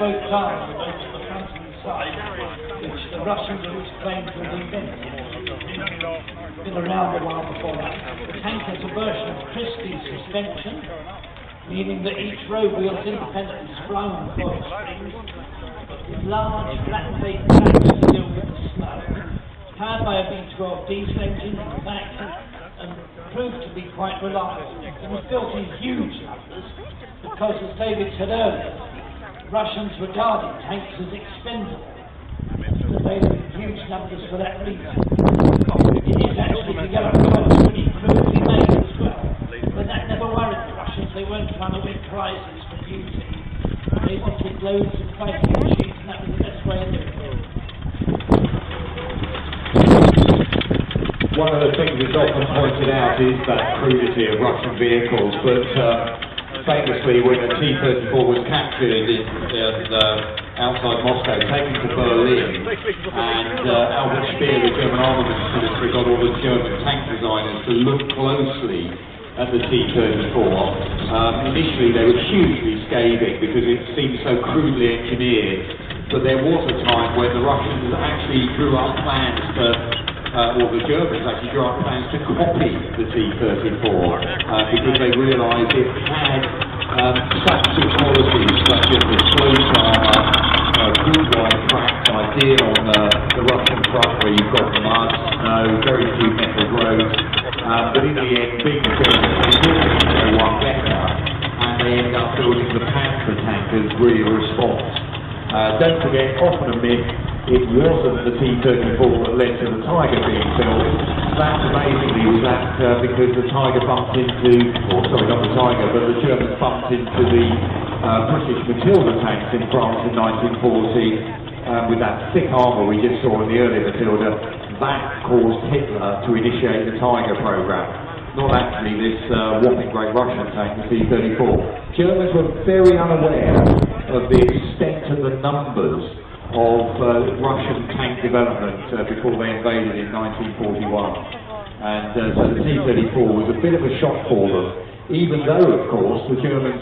both sides, both the front and the side, which the Russians have claimed to have invented. Been around a while before that. The tank has a version of Christie's suspension, meaning that each row wheel is independently sprung on coil springs, with large flat-plate tracks to deal with the snow, powered by a V12 diesel engine in the back, and proved to be quite reliable. It was built in huge numbers because, as David said earlier, Russians regarded tanks as expendable. They were in huge numbers for that reason. It is actually together pretty crudely made as well, but that never worried the Russians. They weren't trying to win prizes for beauty. They wanted loads of fighting machines, and that was the best way to do it. One of the things that's often pointed out is that crudity of Russian vehicles, but famously when the T-34 was captured outside Moscow, taken to Berlin, and Albert Speer, the German armaments minister, got all the German tank designers to look closely at the T-34. Initially they were hugely scathing because it seemed so crudely engineered, but there was a time when the Russians actually drew up plans to or the Germans actually drew up plans to copy the T-34 because they realised it had such qualities such as the float armour, good wide tracks, ideal on the Russian front where you've got mud, snow, very few metal roads, but in the end, being the Germans, they didn't go one better, and they ended up building the Panzer tank as really a response. Don't forget, often a myth, it wasn't the T-34 that led to the Tiger being built. That amazingly was that because the Tiger bumped into, or sorry, not the Tiger, but the Germans bumped into the British Matilda tanks in France in 1940 with that thick armour we just saw in the earlier Matilda. That caused Hitler to initiate the Tiger programme. Not actually this whopping great Russian tank, the T-34. Germans were very unaware of the extent of the numbers of Russian tank development before they invaded in 1941. And so the T-34 was a bit of a shock for them, even though, of course, the Germans